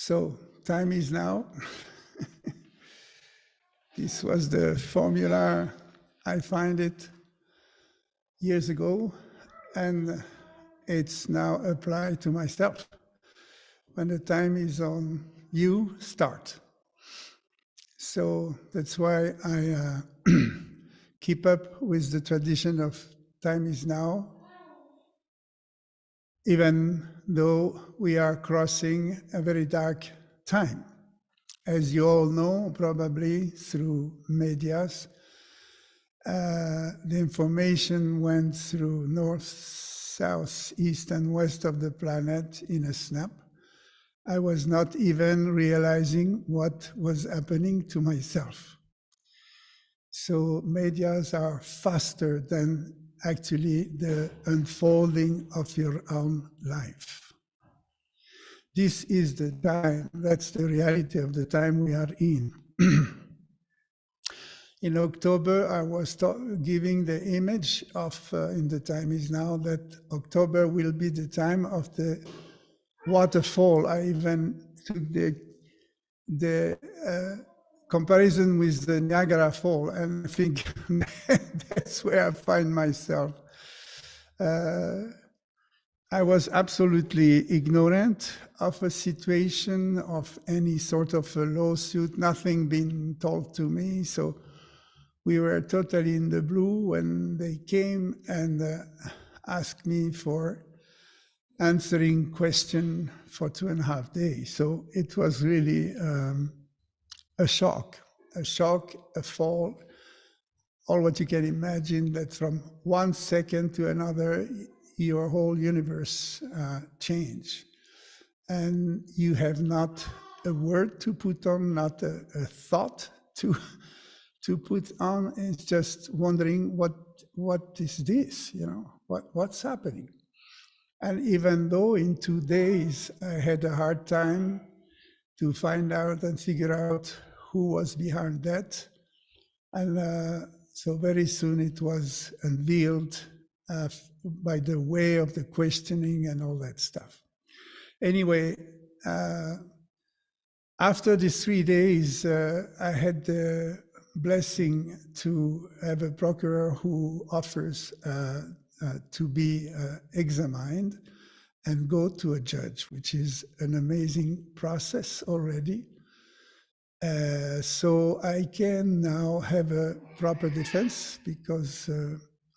So, time is now. This was the formula. I find it years ago, and it's now applied to myself. When the time is on, you start. So that's why I keep up with the tradition of time is now, even though we are crossing a very dark time. As you all know, probably through medias, the information went through north, south, east, and west of the planet in a snap. I was not even realizing what was happening to myself. So medias are faster than actually the unfolding of your own life. This is the time, that's the reality of the time we are in. In October, I was giving the image of, in the time is now, that October will be the time of the waterfall. I even took the comparison with the Niagara Fall, and I think that's where I find myself. I was absolutely ignorant of a situation, of any sort of a lawsuit, nothing being told to me. So we were totally in the blue when they came and asked me for answering question for 2.5 days. So it was really a shock, a fall, all what you can imagine, that from 1 second to another, your whole universe changed. And you have not a word to put on, not a thought to put on. It's just wondering what is this, what's happening? And even though in 2 days I had a hard time to find out and figure out who was behind that, and so very soon it was unveiled by the way of the questioning and all that stuff. Anyway, after these 3 days, I had the blessing to have a procurer who offers to be examined and go to a judge, which is an amazing process already. So I can now have a proper defense because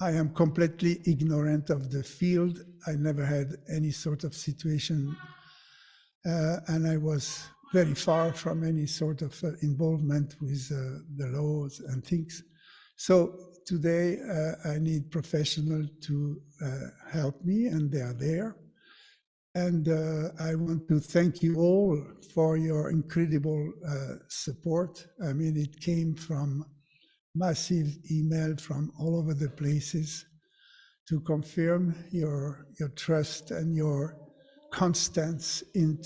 I am completely ignorant of the field. I never had any sort of situation, and I was very far from any sort of involvement with the laws and things. So today I need professional to help me, and they are there. And I want to thank you all for your incredible support. I mean, it came from massive email from all over the places to confirm your trust and your constance in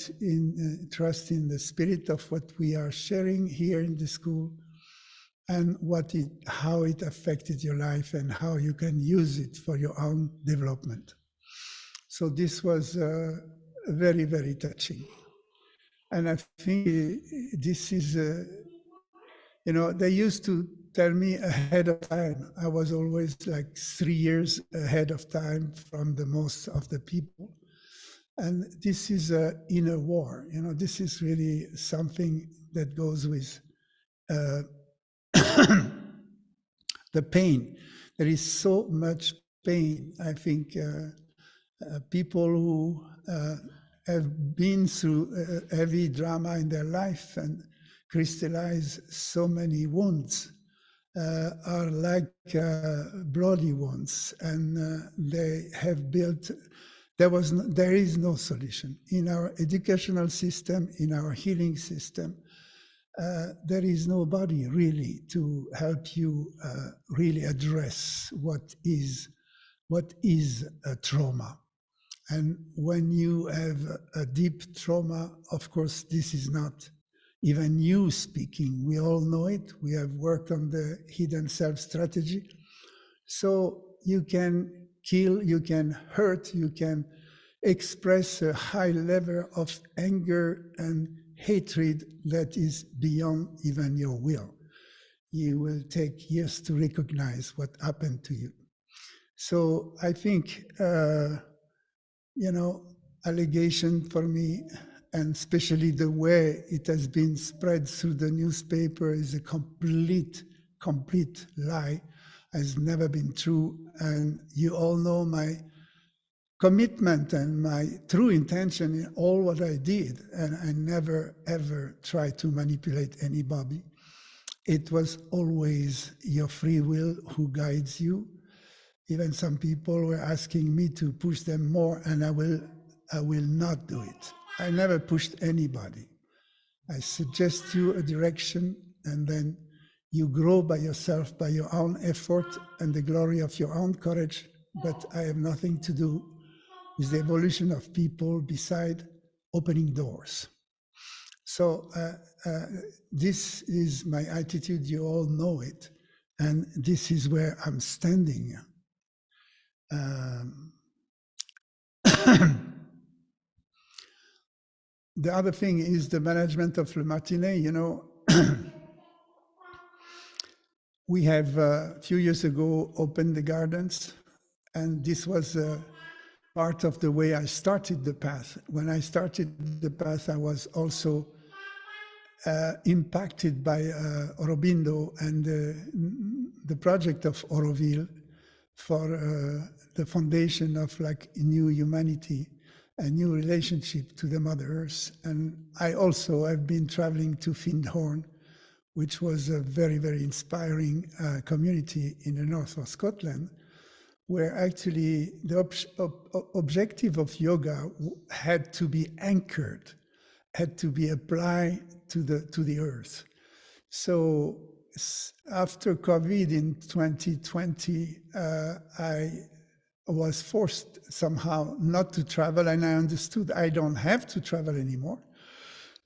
trust in the spirit of what we are sharing here in the school, and how it affected your life and how you can use it for your own development. So this was very, very touching. And I think this is, they used to tell me ahead of time. I was always like 3 years ahead of time from the most of the people. And this is an inner war. This is really something that goes with the pain. There is so much pain. I think people who have been through heavy drama in their life and crystallize so many wounds are like bloody wounds, and they have built. There is no solution in our educational system, in our healing system. There is nobody really to help you really address what is a trauma. And when you have a deep trauma, of course, this is not even you speaking. We all know it. We have worked on the hidden self strategy. So you can kill, you can hurt, you can express a high level of anger and hatred that is beyond even your will. You will take years to recognize what happened to you. So I think, allegation for me, and especially the way it has been spread through the newspaper, is a complete lie, has never been true. And you all know my commitment and my true intention in all what I did. And I never, ever tried to manipulate anybody. It was always your free will who guides you. Even some people were asking me to push them more, and I will not do it. I never pushed anybody. I suggest you a direction, and then you grow by yourself, by your own effort and the glory of your own courage. But I have nothing to do with the evolution of people beside opening doors. So this is my attitude, you all know it, and this is where I'm standing. The other thing is the management of Le Martinet. We have a few years ago opened the gardens, and this was part of the way I started the path. When I started the path, I was also impacted by Aurobindo and the project of Auroville for the foundation of like a new humanity, a new relationship to the Mother Earth. And I also have been traveling to Findhorn, which was a very, very inspiring community in the north of Scotland, where actually the objective of yoga had to be anchored, had to be applied to the earth. So after COVID in 2020, I was forced somehow not to travel, and I understood I don't have to travel anymore.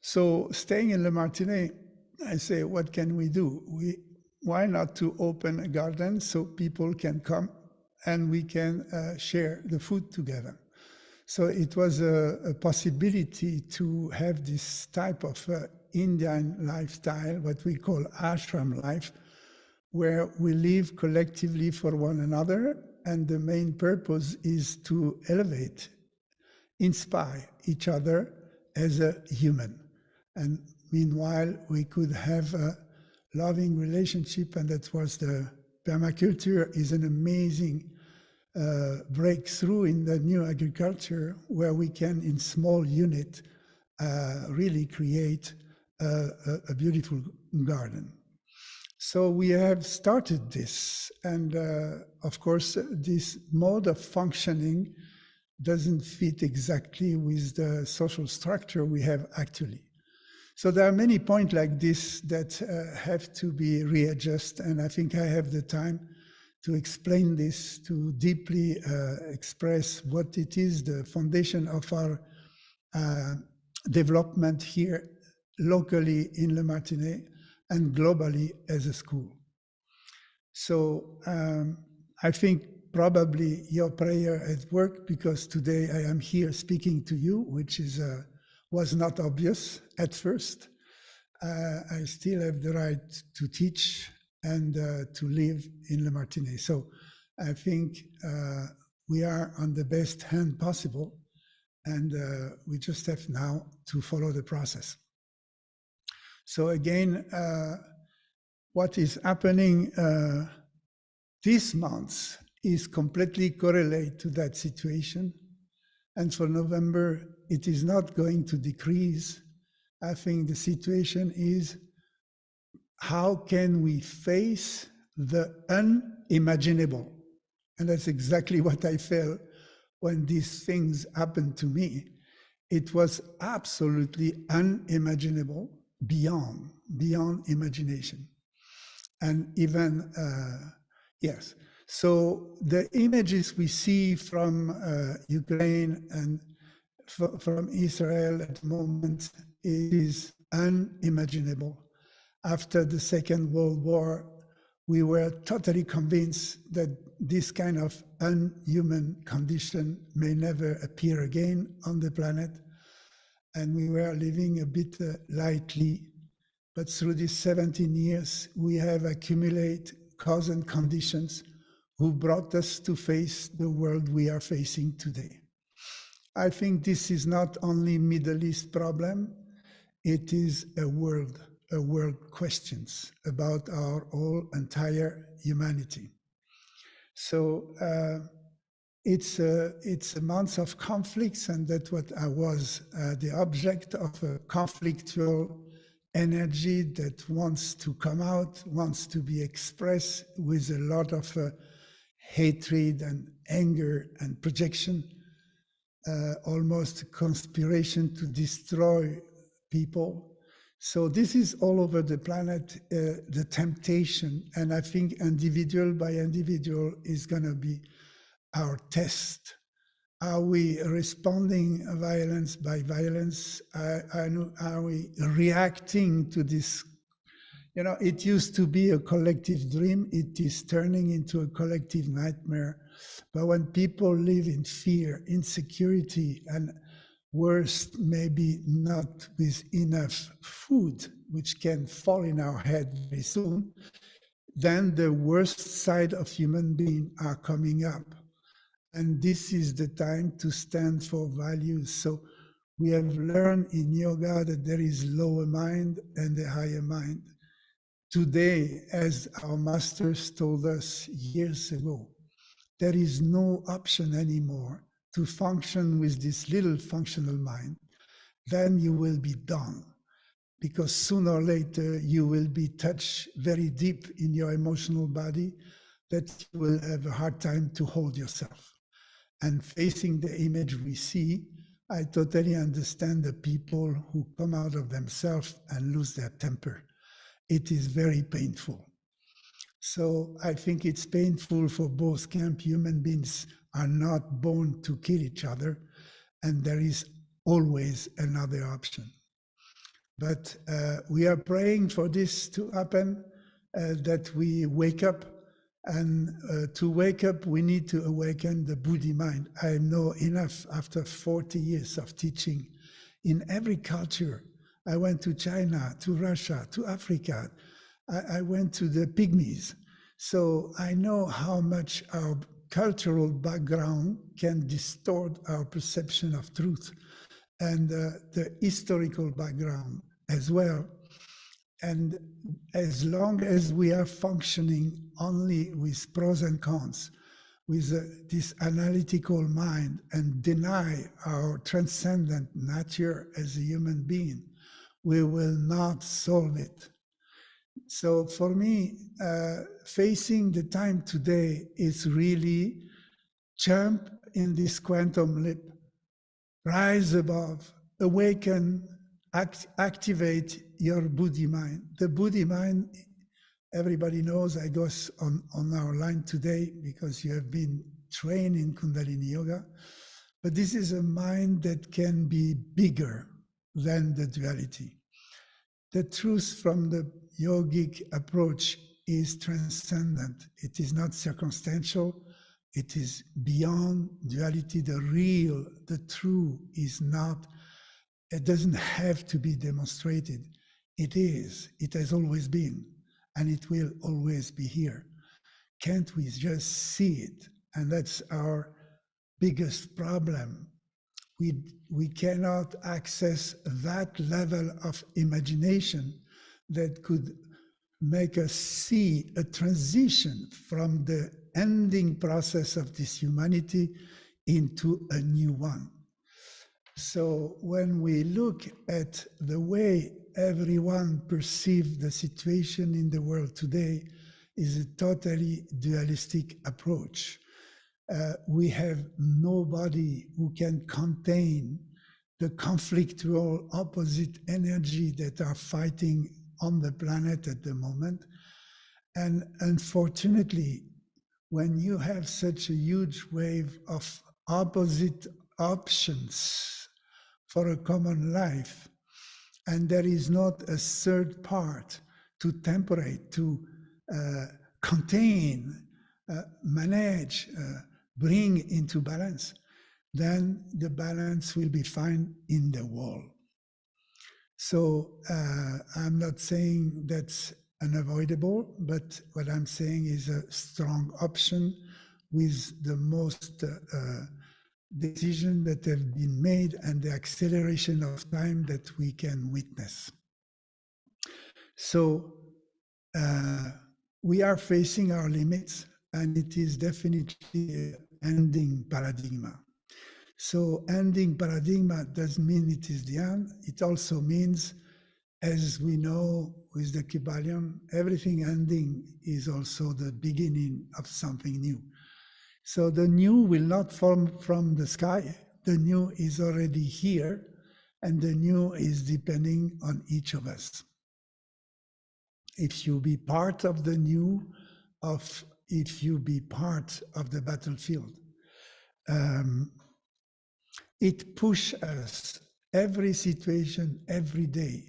So staying in Le Martinet, I say, what can we do? Why not to open a garden so people can come and we can share the food together? So it was a possibility to have this type of Indian lifestyle, what we call ashram life, where we live collectively for one another, and the main purpose is to elevate, inspire each other as a human. And meanwhile, we could have a loving relationship, and that was the permaculture is an amazing breakthrough in the new agriculture, where we can, in small unit, really create a beautiful garden. So we have started this, and of course, this mode of functioning doesn't fit exactly with the social structure we have actually. So there are many points like this that have to be readjusted, and I think I have the time to explain this, to deeply express what it is, the foundation of our development here locally in Le Martinet and globally as a school. So I think probably your prayer has worked, because today I am here speaking to you, which is was not obvious at first. I still have the right to teach and to live in Le Martinet. So I think we are on the best hand possible, and we just have now to follow the process. So again, what is happening this month is completely correlated to that situation. And for November, it is not going to decrease. I think the situation is, how can we face the unimaginable? And that's exactly what I felt when these things happened to me. It was absolutely unimaginable, beyond imagination. And even, yes. So the images we see from Ukraine and from Israel at the moment is unimaginable. After the Second World War, we were totally convinced that this kind of unhuman condition may never appear again on the planet. and we were living a bit lightly. But through these 17 years, we have accumulated cause and conditions who brought us to face the world we are facing today. I think this is not only Middle East problem, it is a world questions about our whole entire humanity. So it's a month of conflicts, and that's what I was the object of a conflictual energy that wants to come out, wants to be expressed with a lot of hatred and anger and projection, almost conspiration to destroy people. So this is all over the planet, the temptation, and I think individual by individual is going to be our test. Are we responding violence by violence? Are we reacting to this? You know, it used to be a collective dream. It is turning into a collective nightmare. But when people live in fear, insecurity, and worse, maybe not with enough food, which can fall in our head very soon, then the worst side of human being are coming up. And this is the time to stand for values. So we have learned in yoga that there is lower mind and the higher mind. Today, as our masters told us years ago, there is no option anymore to function with this little functional mind. Then you will be done, because sooner or later you will be touched very deep in your emotional body that you will have a hard time to hold yourself. And facing the image we see, I totally understand the people who come out of themselves and lose their temper. It is very painful. So I think it's painful for both camp. Human beings are not born to kill each other, and there is always another option. But we are praying for this to happen, that we wake up. And to wake up, we need to awaken the Buddhi mind. I know enough after 40 years of teaching in every culture. I went to China, to Russia, to Africa. I went to the Pygmies. So I know how much our cultural background can distort our perception of truth, and the historical background as well. And as long as we are functioning only with pros and cons, with this analytical mind, and deny our transcendent nature as a human being, we will not solve it. So for me, facing the time today is really jump in this quantum leap, rise above, awaken, activate your Buddhi mind. The Buddhi mind, everybody knows, I guess, on our line today, because you have been trained in Kundalini Yoga. But this is a mind that can be bigger than the duality. The truth from the yogic approach is transcendent. It is not circumstantial. It is beyond duality. The real, the true is not, it doesn't have to be demonstrated. It is, it has always been, and it will always be here. Can't we just see it? And that's our biggest problem. We cannot access that level of imagination that could make us see a transition from the ending process of this humanity into a new one. So when we look at the way everyone perceives the situation in the world today, is a totally dualistic approach. We have nobody who can contain the conflictual opposite energy that are fighting on the planet at the moment. And unfortunately, when you have such a huge wave of opposite options for a common life, and there is not a third part to temperate, to contain, manage, bring into balance, then the balance will be found in the wall. So I'm not saying that's unavoidable, but what I'm saying is a strong option with the most decisions that have been made and the acceleration of time that we can witness. So we are facing our limits, and it is definitely an ending paradigm. So ending paradigm doesn't mean it is the end. It also means, as we know with the Kybalion, everything ending is also the beginning of something new. So the new will not fall from the sky. The new is already here, and the new is depending on each of us. If you be part of the new, if you be part of the battlefield. It pushes us, every situation, every day,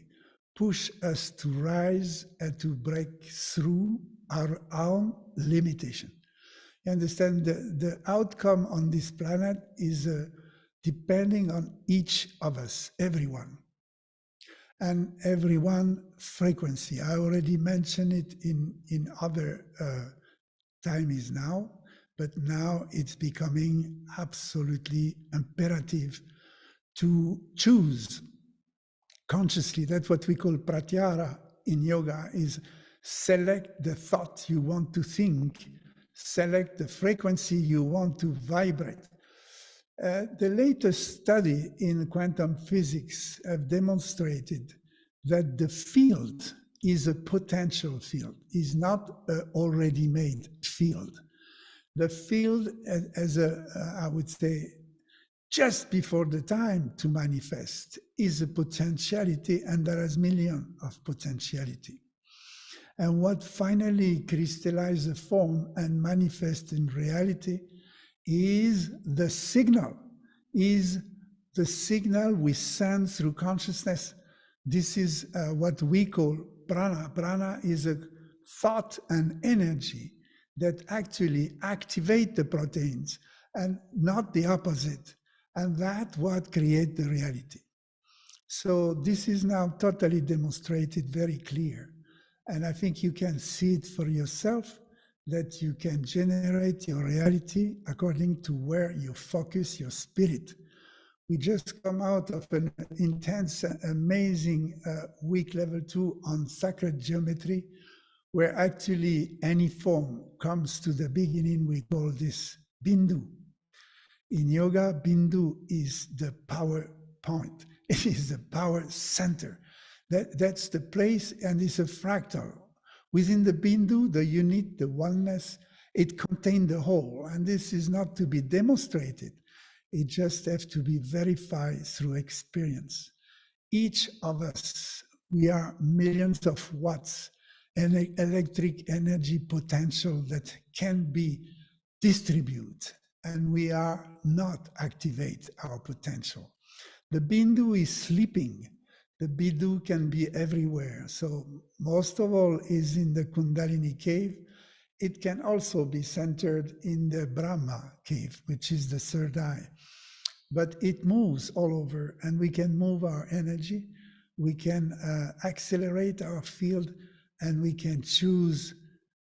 push us to rise and to break through our own limitation. You understand, the outcome on this planet is depending on each of us, everyone. And everyone frequency. I already mentioned it in other time is now, but now it's becoming absolutely imperative to choose consciously. That's what we call pratyahara in yoga, is select the thought you want to think, select the frequency you want to vibrate. The latest study in quantum physics have demonstrated that the field is a potential field, is not an already made field. The field as I would say, just before the time to manifest is a potentiality, and there is millions of potentiality. And what finally crystallizes a form and manifests in reality is the signal we send through consciousness. This is what we call prana. Prana is a thought and energy that actually activate the proteins and not the opposite. And that's what creates the reality. So this is now totally demonstrated, very clear. And I think you can see it for yourself, that you can generate your reality according to where you focus your spirit. We just come out of an intense, amazing week level 2 on sacred geometry, where actually any form comes to the beginning. We call this bindu. In yoga, bindu is the power point. It is the power center. That's the place, and it's a fractal. Within the bindu, the unit, the oneness, it contains the whole. And this is not to be demonstrated. It just has to be verified through experience. Each of us, we are millions of watts and electric energy potential that can be distributed, and we are not activate our potential. The bindu is sleeping. The bindu can be everywhere. So most of all is in the Kundalini cave. It can also be centered in the Brahma cave, which is the third eye. But it moves all over, and we can move our energy. We can accelerate our field, and we can choose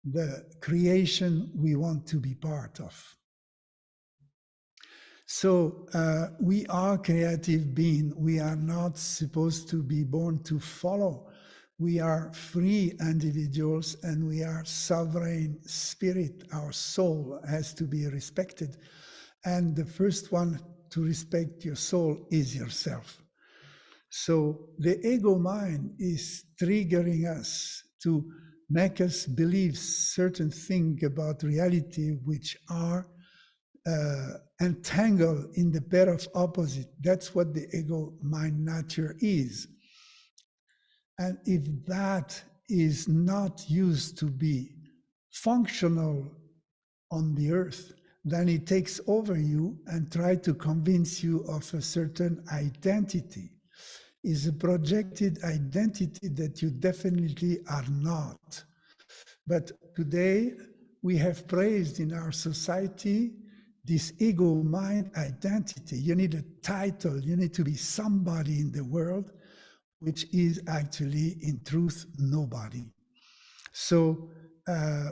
the creation we want to be part of. So we are creative beings. We are not supposed to be born to follow. We are free individuals, and we are sovereign spirit. Our soul has to be respected. And the first one to respect your soul is yourself. So the ego mind is triggering us to make us believe certain things about reality which are entangled in the pair of opposite. That's what the ego mind nature is. And if that is not used to be functional on the earth, then it takes over you and tries to convince you of a certain identity. Is a projected identity that you definitely are not. But today we have praised in our society this ego mind identity. You need a title, you need to be somebody in the world. which is actually, in truth, nobody. So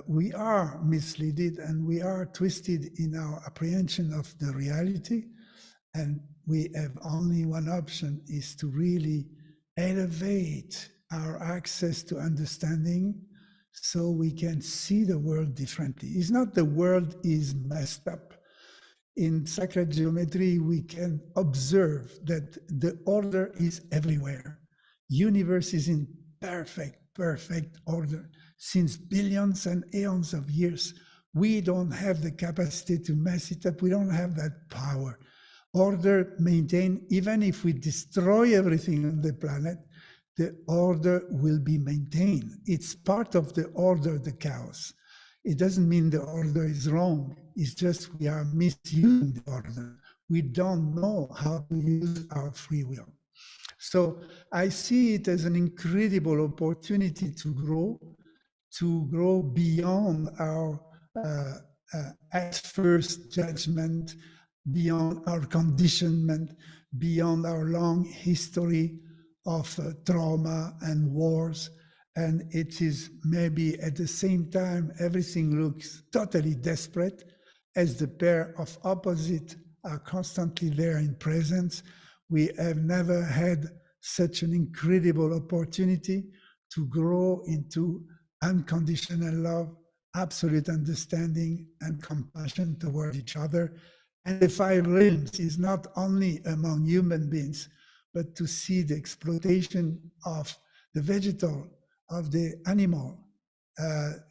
we are misleaded and we are twisted in our apprehension of the reality. And we have only one option, is to really elevate our access to understanding so we can see the world differently. It's not the world is messed up. In sacred geometry, we can observe that the order is everywhere. Universe is in perfect order. Since billions and eons of years, we don't have the capacity to mess it up. We don't have that power. Order maintained, even if we destroy everything on the planet, the order will be maintained. It's part of the order, the chaos. It doesn't mean the order is wrong. It's just we are misusing the order. We don't know how to use our free will. So I see it as an incredible opportunity to grow beyond our at first judgment, beyond our conditionment, beyond our long history of trauma and wars. And it is maybe at the same time, everything looks totally desperate as the pair of opposites are constantly there in presence. We have never had such an incredible opportunity to grow into unconditional love, absolute understanding and compassion toward each other. And the five realms is not only among human beings, but to see the exploitation of the vegetal, of the animal.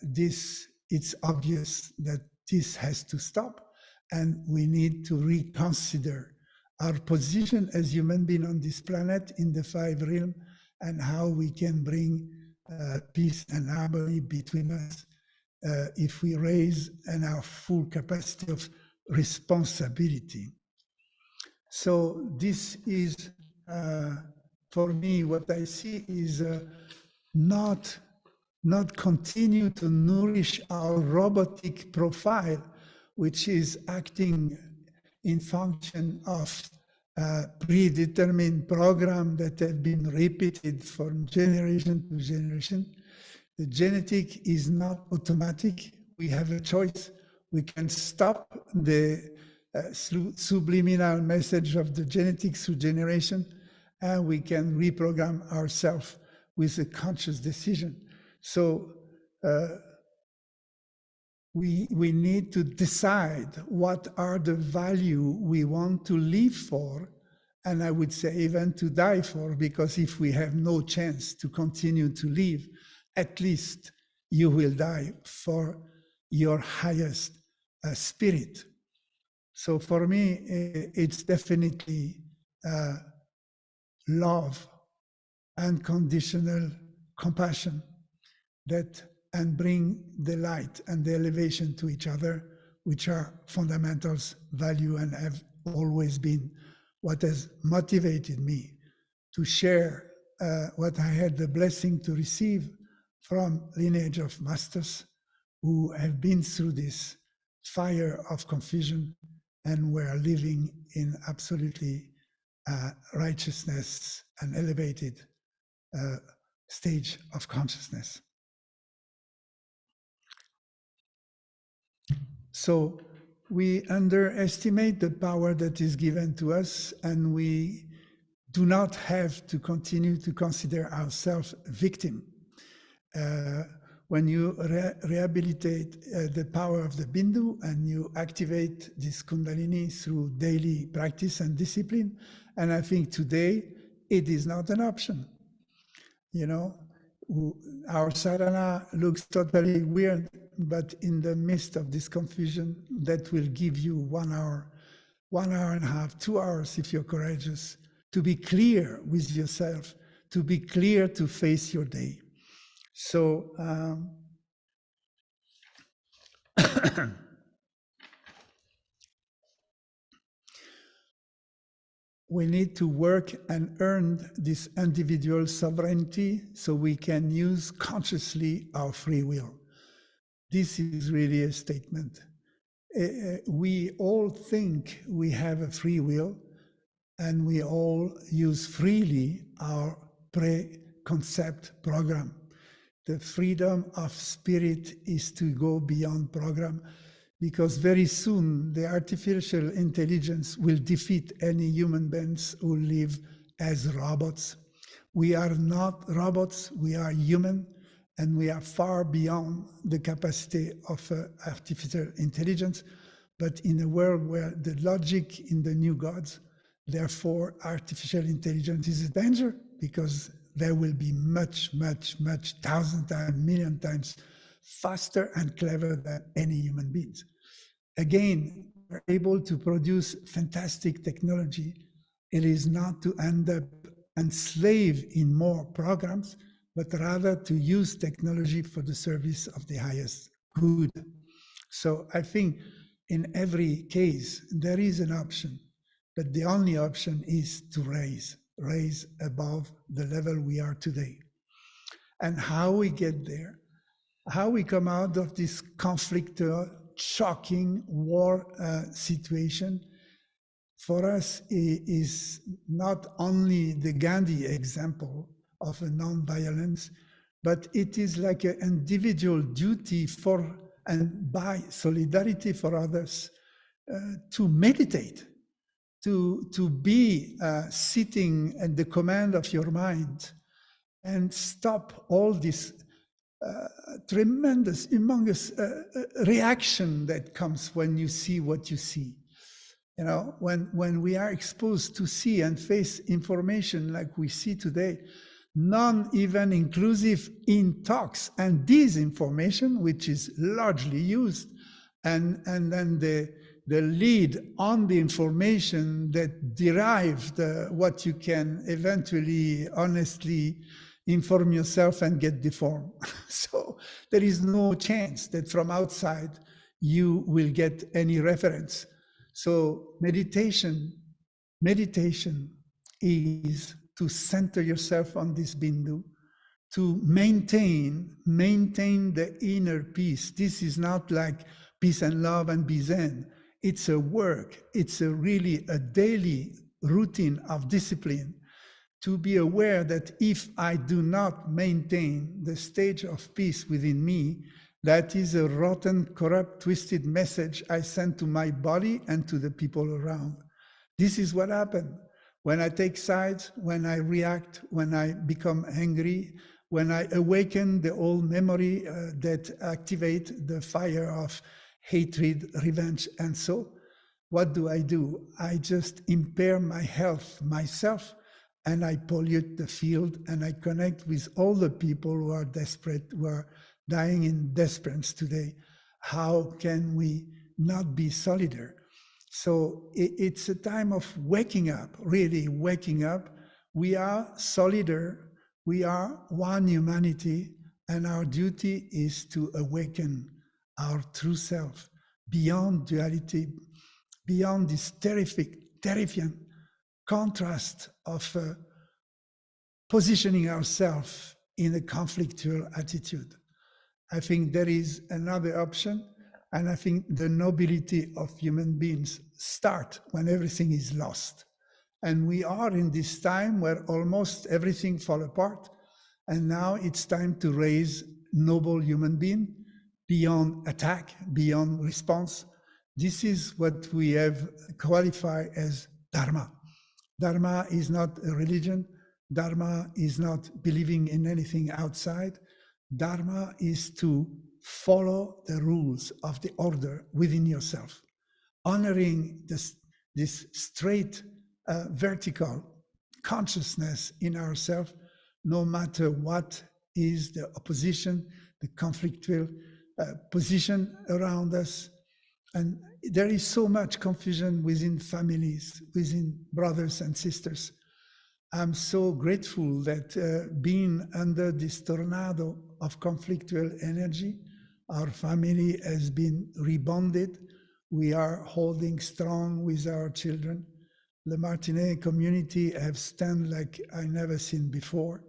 It's obvious that this has to stop, and we need to reconsider our position as human beings on this planet in the five realms, and how we can bring peace and harmony between us if we raise our full capacity of responsibility. So this is, for me, what I see is not continue to nourish our robotic profile, which is acting in function of predetermined program that have been repeated from generation to generation. The genetic is not automatic. We have a choice. We can stop the subliminal message of the genetics through generation, and we can reprogram ourselves with a conscious decision. So we need to decide what are the value we want to live for, and I would say even to die for, because if we have no chance to continue to live, at least you will die for your highest spirit. So for me, it's definitely love, unconditional compassion, that and bring the light and the elevation to each other, which are fundamentals, value, and have always been what has motivated me to share what I had the blessing to receive from lineage of masters who have been through this fire of confusion and were living in absolutely righteousness and elevated stage of consciousness. So we underestimate the power that is given to us, and we do not have to continue to consider ourselves victim. When you rehabilitate the power of the Bindu and you activate this Kundalini through daily practice and discipline, and I think today it is not an option. You know, our sadhana looks totally weird, but in the midst of this confusion, that will give you 1 hour, 1 hour and a half, 2 hours if you're courageous, to be clear with yourself, to be clear to face your day. So we need to work and earn this individual sovereignty so we can use consciously our free will. This is really a statement. We all think we have a free will, and we all use freely our pre-concept program. The freedom of spirit is to go beyond program, because very soon the artificial intelligence will defeat any human beings who live as robots. We are not robots, we are human, and we are far beyond the capacity of artificial intelligence, but in a world where the logic in the new gods, therefore artificial intelligence is a danger, because there will be much, much, much, 1,000 times, million times faster and clever than any human beings. Again, we're able to produce fantastic technology. It is not to end up enslaved in more programs, but rather to use technology for the service of the highest good. So I think in every case, there is an option, but the only option is to raise above the level we are today. And how we get there, how we come out of this conflict, shocking war situation, for us is not only the Gandhi example of a non-violence, but it is like an individual duty for and by solidarity for others to meditate, to be sitting at the command of your mind and stop all this tremendous, humongous reaction that comes when you see what you see. You know, when we are exposed to see and face information like we see today, non even inclusive in talks and disinformation, which is largely used, and then the lead on the information that derived what you can eventually honestly inform yourself and get deformed. So there is no chance that from outside you will get any reference. So meditation is to center yourself on this bindu, to maintain the inner peace. This is not like peace and love and be zen. It's a work. It's really a daily routine of discipline, to be aware that if I do not maintain the stage of peace within me, that is a rotten, corrupt, twisted message I send to my body and to the people around. This is what happened when I take sides, when I react, when I become angry, when I awaken the old memory that activate the fire of hatred, revenge, and so. What do? I just impair my health, myself, and I pollute the field, and I connect with all the people who are desperate, who are dying in desperance today. How can we not be solidar? So it's a time of waking up, really waking up. We are solidar, we are one humanity, and our duty is to awaken our true self beyond duality, beyond this terrifying contrast of positioning ourselves in a conflictual attitude. I think there is another option, and I think the nobility of human beings start when everything is lost. And we are in this time where almost everything falls apart, and now it's time to raise noble human being beyond attack, beyond response. This is what we have qualified as Dharma. Dharma is not a religion. Dharma is not believing in anything outside. Dharma is to follow the rules of the order within yourself, honoring this straight vertical consciousness in ourselves, no matter what is the opposition, the conflictual position around us. And there is so much confusion within families, within brothers and sisters. I'm so grateful that being under this tornado of conflictual energy, our family has been rebonded. We are holding strong with our children. The Martine community have stand like I never seen before.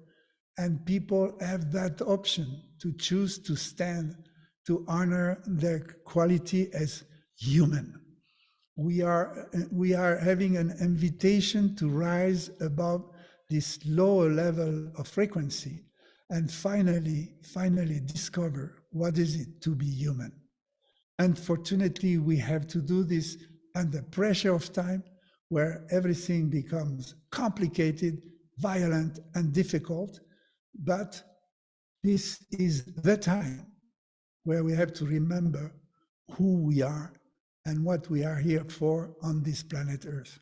And people have that option to choose to stand, to honor their quality as human. We are having an invitation to rise above this lower level of frequency, and finally discover what is it to be human. Unfortunately, we have to do this under pressure of time, where everything becomes complicated, violent, and difficult. But this is the time where we have to remember who we are and what we are here for on this planet Earth.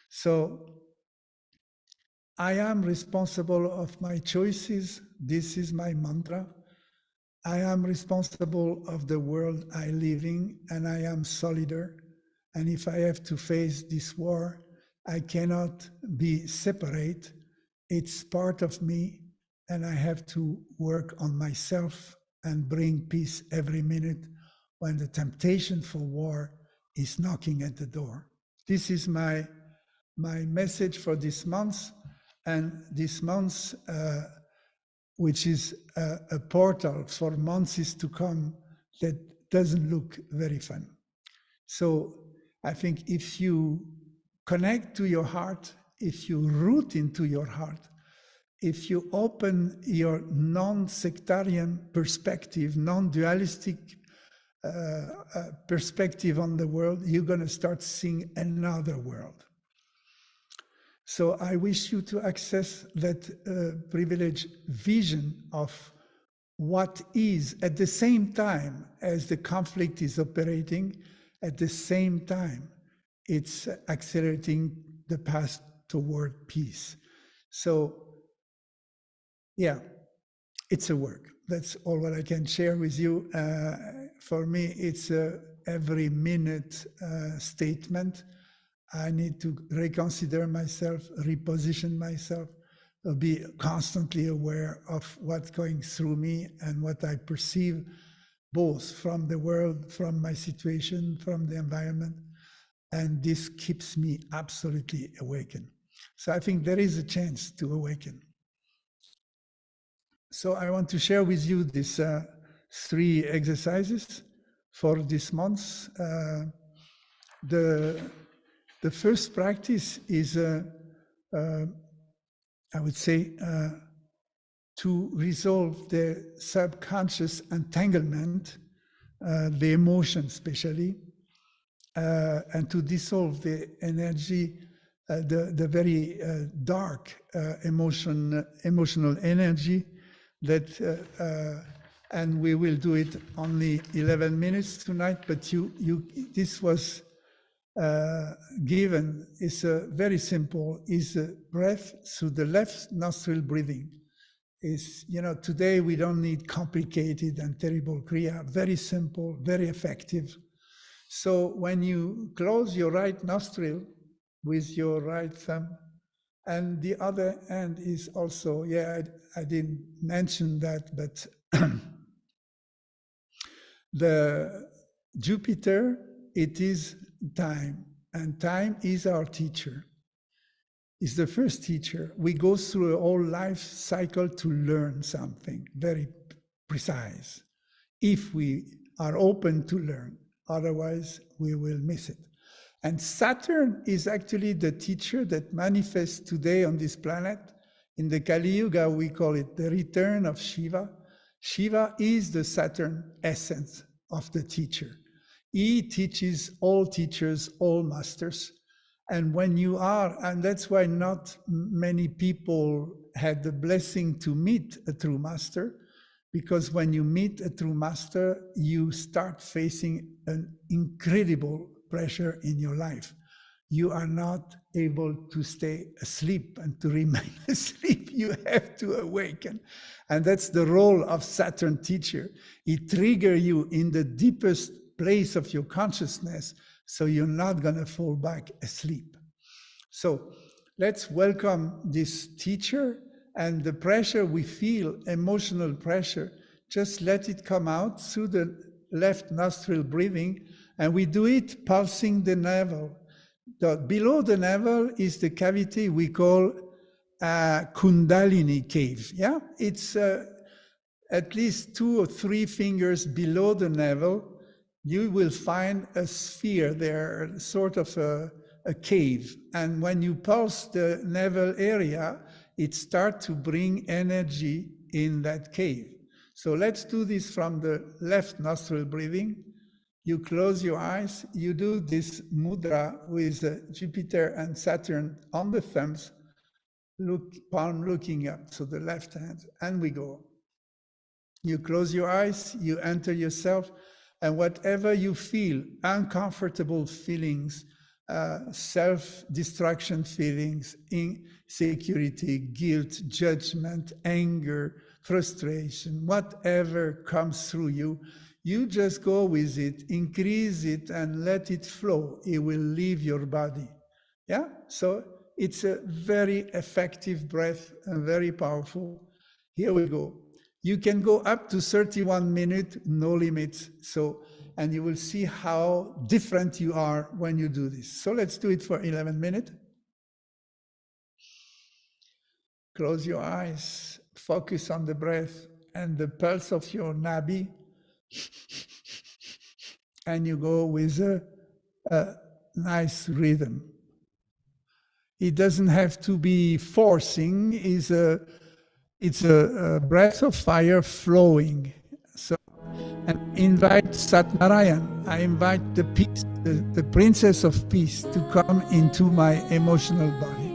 So I am responsible of my choices. This is my mantra. I am responsible of the world I live in, and I am solidar. And if I have to face this war, I cannot be separate. It's part of me, and I have to work on myself and bring peace every minute when the temptation for war is knocking at the door. This is my message for this month, and this month, which is a portal for months to come that doesn't look very fun. So I think if you connect to your heart, if you root into your heart, if you open your non-sectarian perspective, non-dualistic perspective on the world, you're going to start seeing another world. So I wish you to access that privileged vision of what is, at the same time as the conflict is operating, at the same time, it's accelerating the path toward peace. So, yeah, it's a work. That's all what I can share with you. For me, it's a every minute statement. I need to reconsider myself, reposition myself, be constantly aware of what's going through me and what I perceive, both from the world, from my situation, from the environment. And this keeps me absolutely awakened. So I think there is a chance to awaken. So I want to share with you these 3 exercises for this month. The first practice is, I would say, to resolve the subconscious entanglement, the emotion especially, and to dissolve the energy, the very dark emotional energy that, and we will do it only 11 minutes tonight, but this was given is very simple, is a breath through the left nostril breathing. Is, today we don't need complicated and terrible kriya, very simple, very effective. So when you close your right nostril with your right thumb, and the other hand is also, I didn't mention that, but the Jupiter, it is time, and time is our teacher. It's the first teacher. We go through a whole life cycle to learn something very precise, if we are open to learn. Otherwise, we will miss it. And Saturn is actually the teacher that manifests today on this planet. In the Kali Yuga, we call it the return of Shiva. Shiva is the Saturn essence of the teacher. He teaches all teachers, all masters. And when you are, and that's why not many people had the blessing to meet a true master, because when you meet a true master, you start facing an incredible pressure in your life. You are not able to stay asleep and to remain asleep. You have to awaken. And that's the role of Saturn teacher. It triggers you in the deepest place of your consciousness, so you're not going to fall back asleep. So let's welcome this teacher, and the pressure we feel, emotional pressure, just let it come out through the left nostril breathing, and we do it pulsing the navel. Below the navel is the cavity we call a Kundalini cave. Yeah, it's at least 2 or 3 fingers below the navel. You will find a sphere there, sort of a cave. And when you pulse the navel area, it starts to bring energy in that cave. So let's do this from the left nostril breathing. You close your eyes, you do this mudra with Jupiter and Saturn on the thumbs, palm looking up, so the left hand, and we go. You close your eyes, you enter yourself, and whatever you feel, uncomfortable feelings, self-destruction feelings, insecurity, guilt, judgment, anger, frustration, whatever comes through you, you just go with it, increase it, and let it flow. It will leave your body. Yeah? So it's a very effective breath and very powerful. Here we go. You can go up to 31 minutes, no limits. So, and you will see how different you are when you do this. So let's do it for 11 minutes. Close your eyes, focus on the breath and the pulse of your nabi. And you go with a nice rhythm. It doesn't have to be forcing, it's a breath of fire flowing. So, and invite Satnarayan, I invite the peace, the princess of peace to come into my emotional body.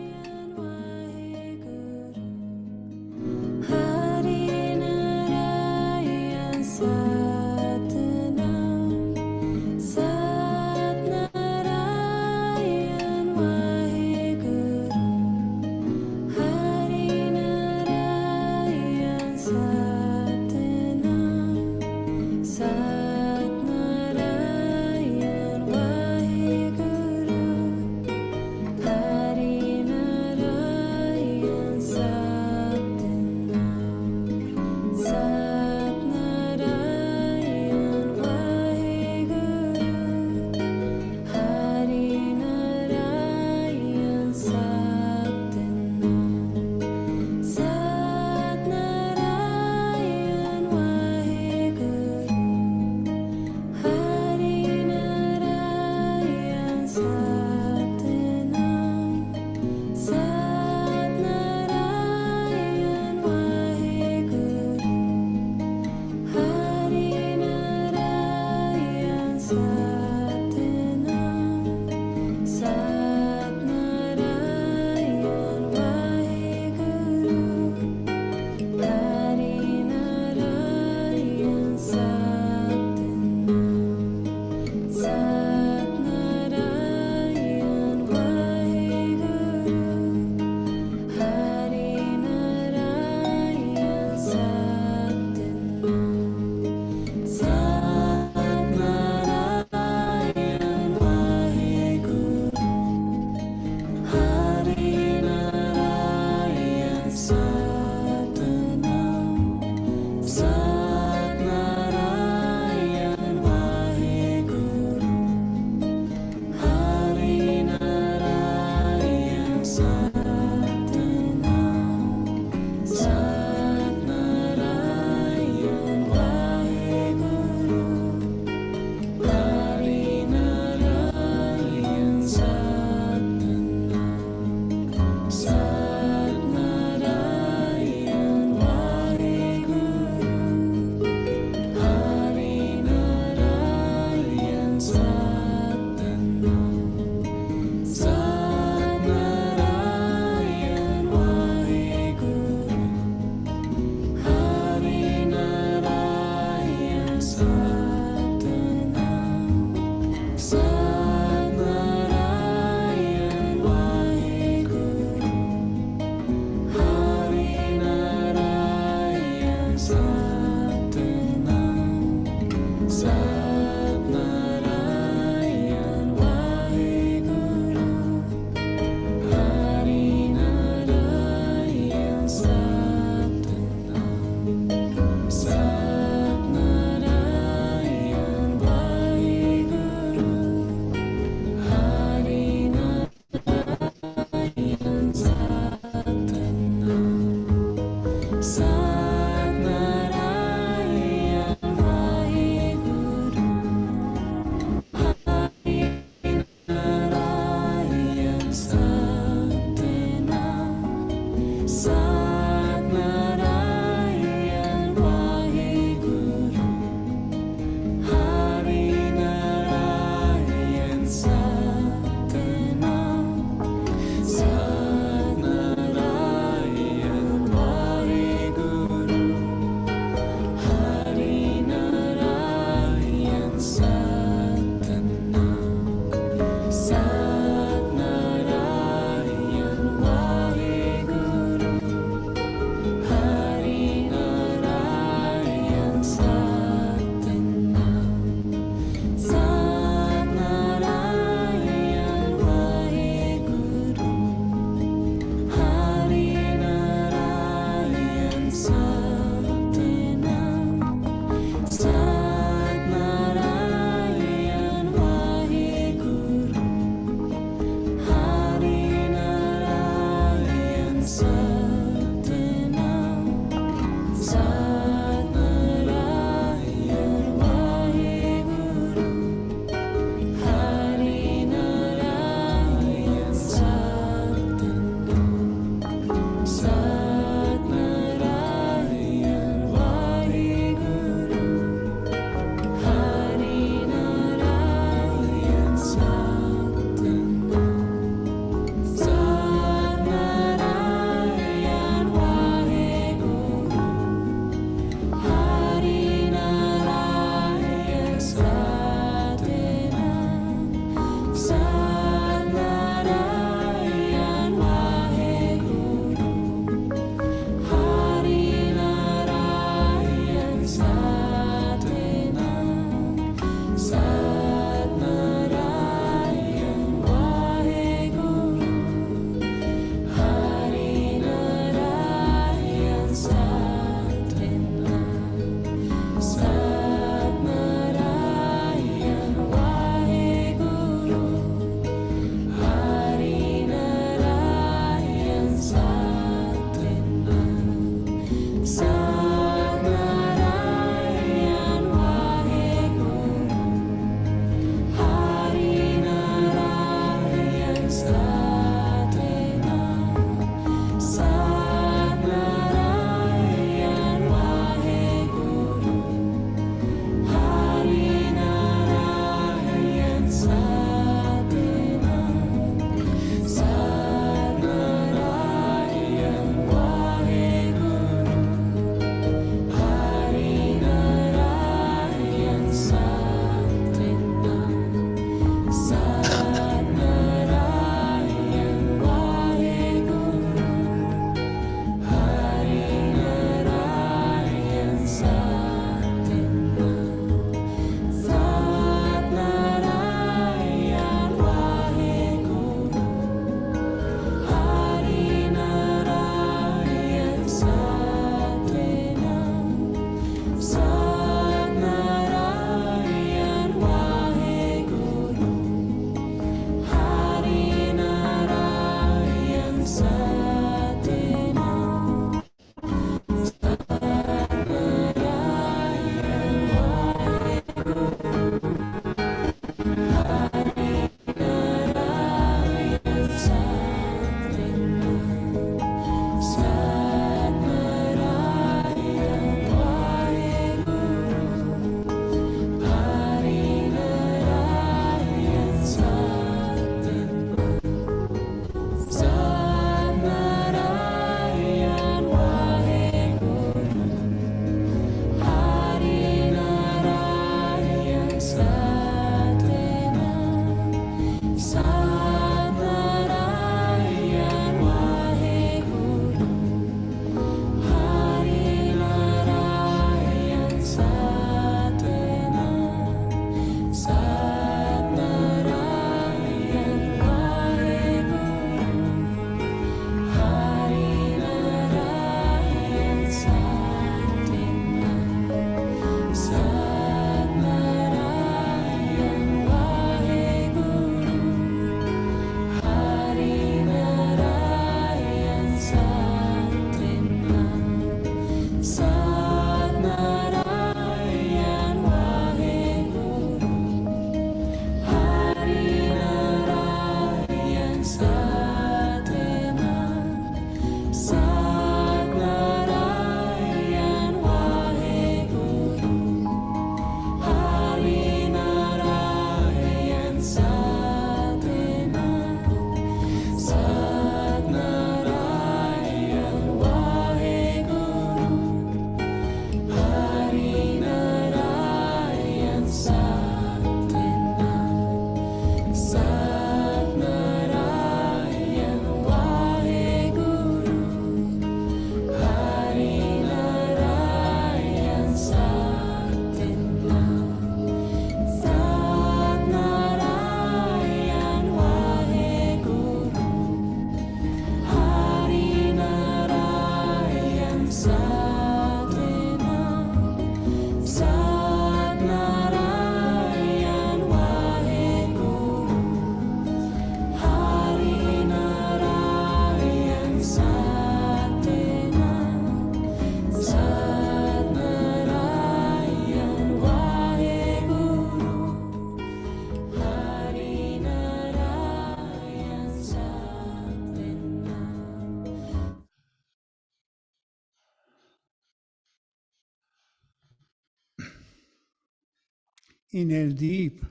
Inhale deep.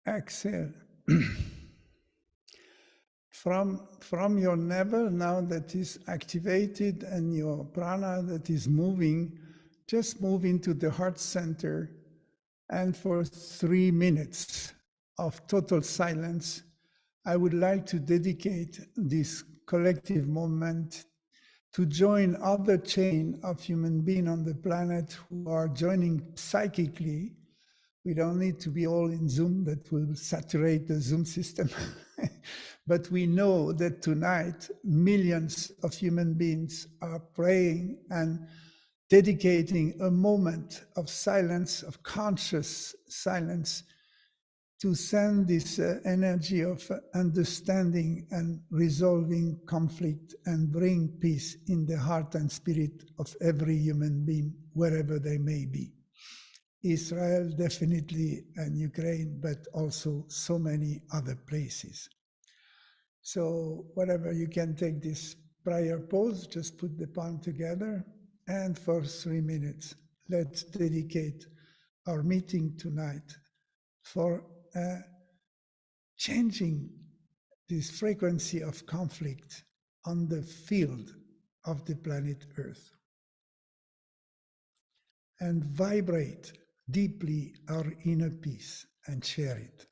Exhale. From your navel now that is activated and your prana that is moving, just move into the heart center, and for 3 minutes of total silence, I would like to dedicate this collective moment to join other chain of human beings on the planet who are joining psychically. We don't need to be all in Zoom, that will saturate the Zoom system. But we know that tonight, millions of human beings are praying and dedicating a moment of silence, of conscious silence, to send this energy of understanding and resolving conflict and bring peace in the heart and spirit of every human being, wherever they may be. Israel, definitely, and Ukraine, but also so many other places. So whatever, you can take this prior pose, just put the palm together, and for 3 minutes, let's dedicate our meeting tonight for changing this frequency of conflict on the field of the planet Earth, and vibrate deeply our inner peace and share it.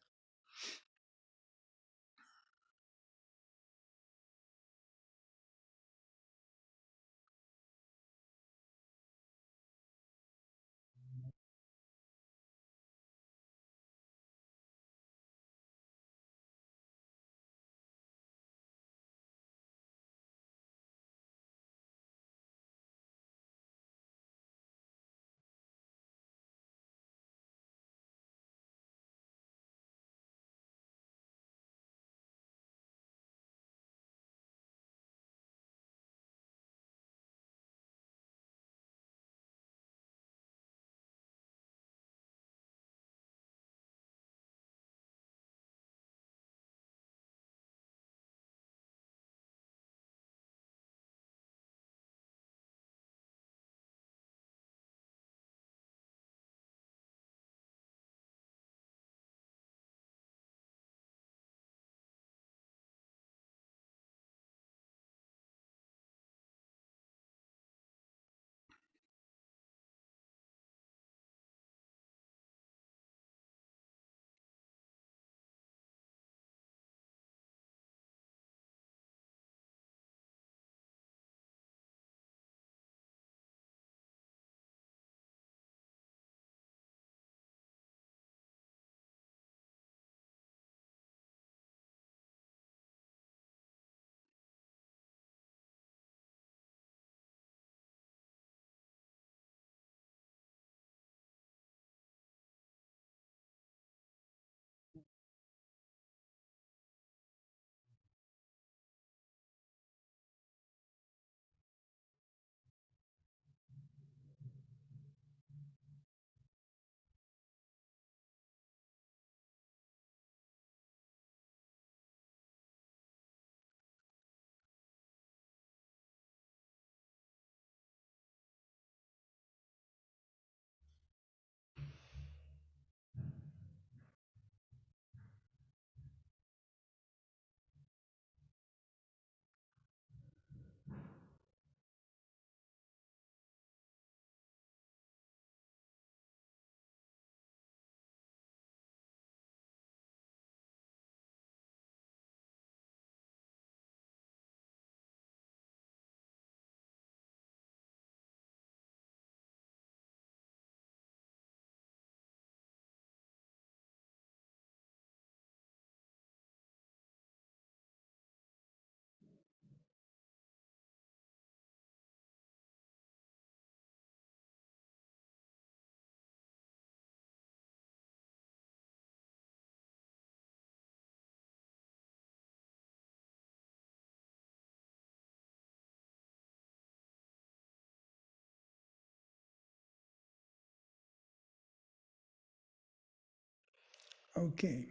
Okay,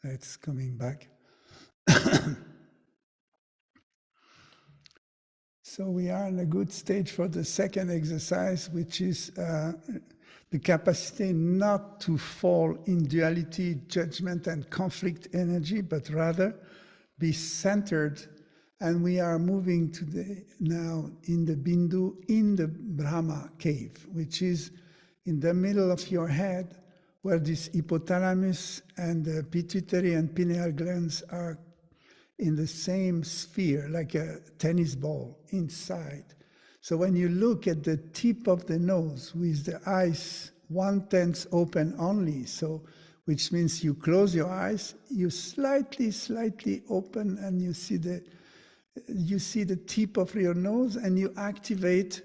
let's coming back. So we are in a good stage for the second exercise, which is the capacity not to fall in duality, judgment, and conflict energy, but rather be centered. And we are moving now in the Bindu, in the Brahma cave, which is in the middle of your head, where this hypothalamus and the pituitary and pineal glands are in the same sphere, like a tennis ball inside. So when you look at the tip of the nose with the eyes 1/10 open only, so which means you close your eyes, you slightly open, and you see the tip of your nose, and you activate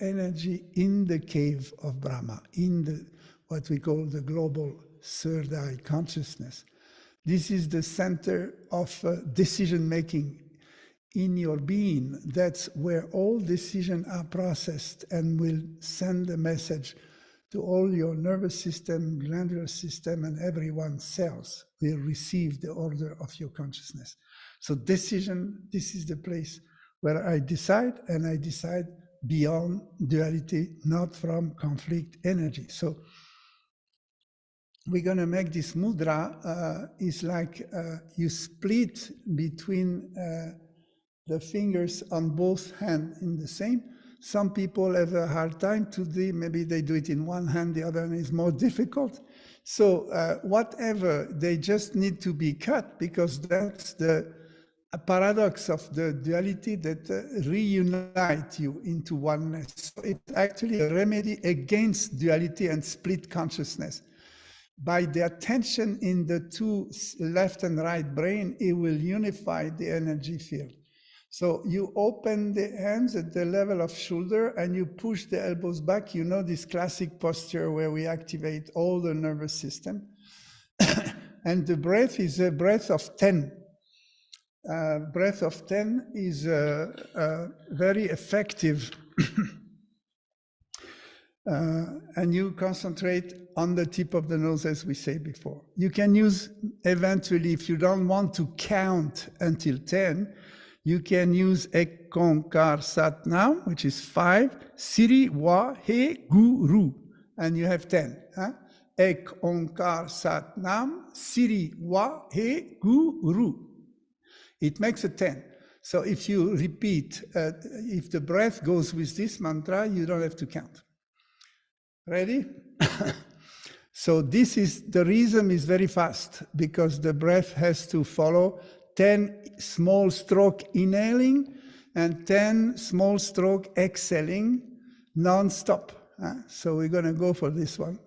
energy in the cave of Brahma, in the what we call the global third eye consciousness. This is the center of decision-making in your being. That's where all decisions are processed and will send a message to all your nervous system, glandular system, and everyone's cells will receive the order of your consciousness. So decision, this is the place where I decide, and I decide beyond duality, not from conflict energy. So we're going to make this mudra is like you split between the fingers on both hands in the same. Some people have a hard time to do, maybe they do it in one hand, the other one is more difficult. So whatever, they just need to be cut, because that's the paradox of the duality that reunite you into oneness. So it's actually a remedy against duality and split consciousness. By the attention in the two left and right brain, it will unify the energy field. So you open the hands at the level of shoulder and you push the elbows back. You know this classic posture where we activate all the nervous system. And the breath is a breath of 10. Breath of 10 is very effective. And you concentrate on the tip of the nose, as we say before. You can use, eventually, if you don't want to count until 10, you can use Ek Onkar Sat Nam, which is 5, Siri Wa He Guru, and you have 10. Huh? Ek Onkar Sat Nam, Siri Wa He Guru. It makes a 10. So if you repeat, if the breath goes with this mantra, you don't have to count. Ready? So this is, the rhythm is very fast, because the breath has to follow 10 small stroke inhaling and 10 small stroke exhaling non-stop. So we're going to go for this one.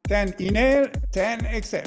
Ten inhale, 10 exhale.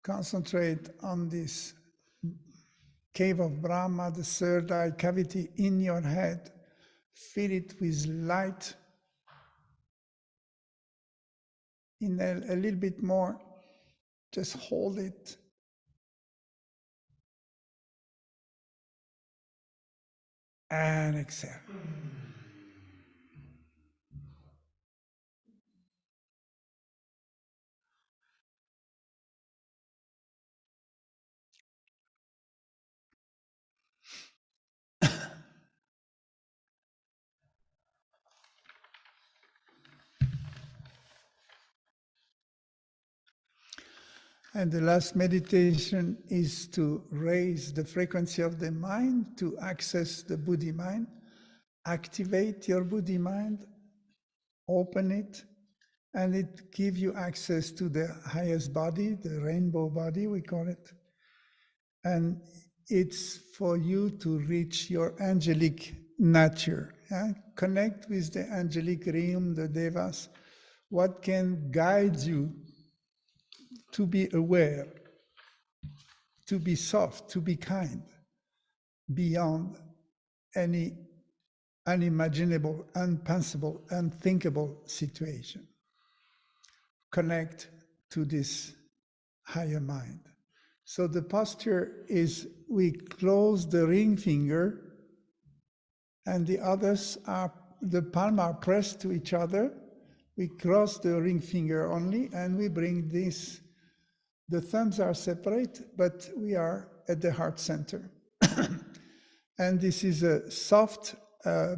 concentrate on this cave of Brahma, the third eye cavity in your head. Fill it with light. Inhale a little bit more. Just hold it. And exhale. And the last meditation is to raise the frequency of the mind, to access the Buddhi mind. Activate your Buddhi mind, open it, and it gives you access to the highest body, the rainbow body, we call it. And it's for you to reach your angelic nature. Connect with the angelic realm, the devas. What can guide you to be aware, to be soft, to be kind, beyond any unimaginable, unpassable, unthinkable situation. Connect to this higher mind. So the posture is we close the ring finger and the others are, the palm are pressed to each other. We cross the ring finger only and we bring this. The thumbs are separate, but we are at the heart center. And this is a soft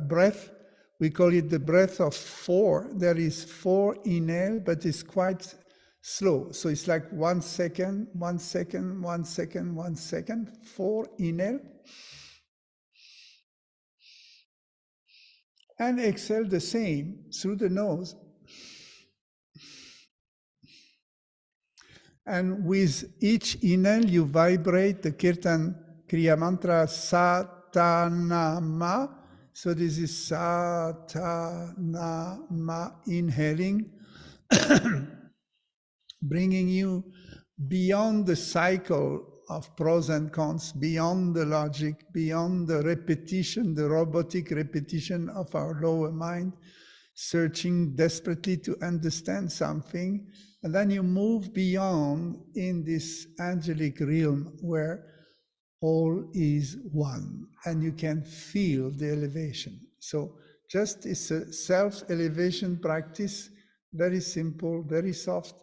breath. We call it the breath of 4. There is 4 inhale, but it's quite slow. So it's like 1 second, 1 second, 1 second, 1 second, 4 inhale. And exhale the same through the nose. And with each inhale, you vibrate the Kirtan Kriya Mantra Satanama. So this is Satanama, inhaling, bringing you beyond the cycle of pros and cons, beyond the logic, beyond the repetition, the robotic repetition of our lower mind, searching desperately to understand something. And then you move beyond in this angelic realm where all is one and you can feel the elevation. So just it's a self-elevation practice, very simple, very soft.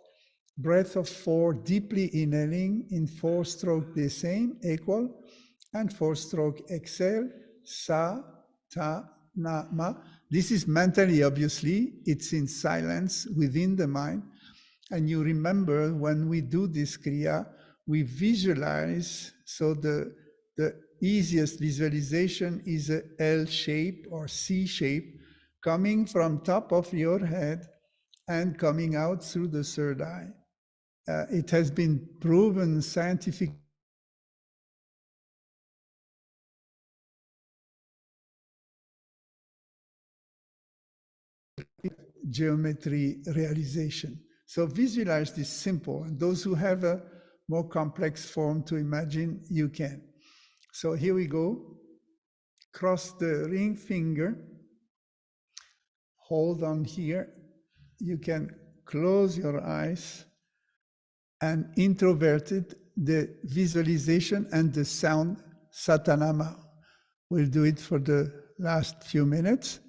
Breath of 4, deeply inhaling in 4-stroke the same, equal, and 4-stroke exhale, sa, ta, na, ma. This is mentally, obviously, it's in silence within the mind. And you remember when we do this kriya, we visualize, so the easiest visualization is a L shape or C shape coming from top of your head and coming out through the third eye. It has been proven scientifically geometry realization. So visualize this simple, and those who have a more complex form to imagine, you can. So here we go. Cross the ring finger, hold on here. You can close your eyes and introverted the visualization and the sound Satanama. We'll do it for the last few minutes.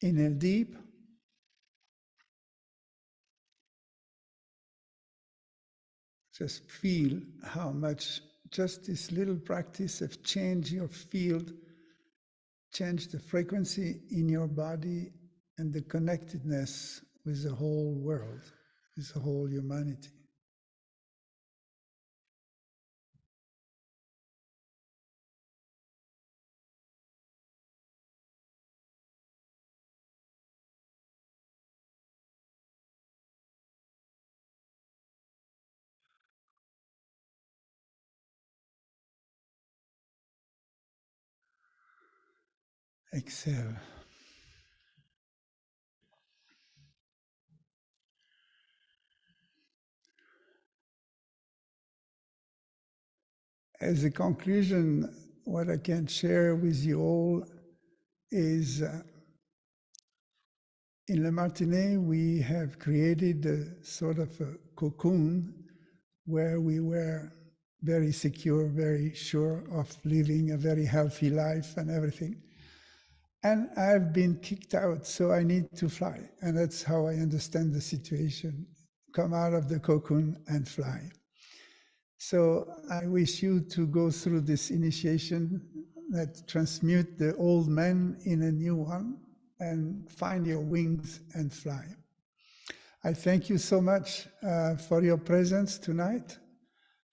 Inhale deep. Just feel how much just this little practice of change your field, change the frequency in your body and the connectedness with the whole world, with the whole humanity. Exhale. As a conclusion, what I can share with you all is in Le Martine, we have created a sort of a cocoon where we were very secure, very sure of living a very healthy life and everything. And I've been kicked out, so I need to fly. And that's how I understand the situation. Come out of the cocoon and fly. So I wish you to go through this initiation that transmute the old man in a new one and find your wings and fly. I thank you so much for your presence tonight,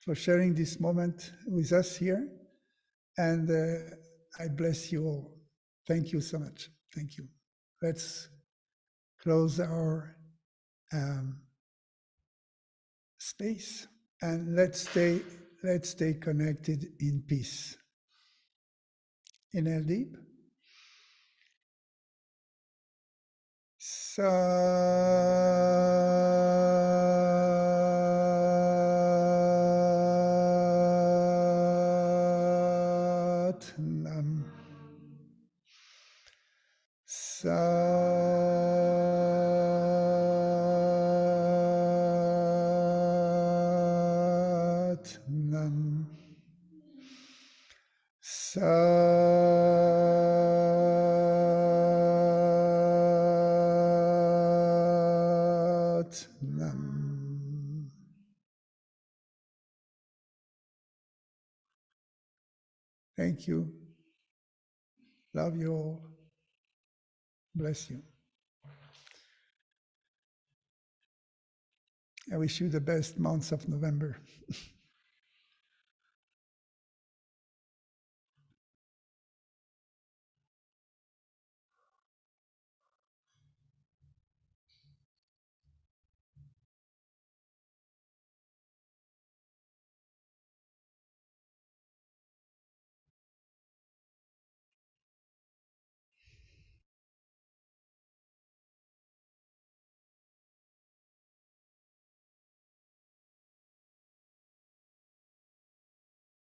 for sharing this moment with us here. And I bless you all. Thank you so much. Thank you. Let's close our space and let's stay connected in peace. Inhale deep. Sat Nam. Sat Nam. Sat Nam. Thank you. Love you all. Bless you. I wish you the best months of November.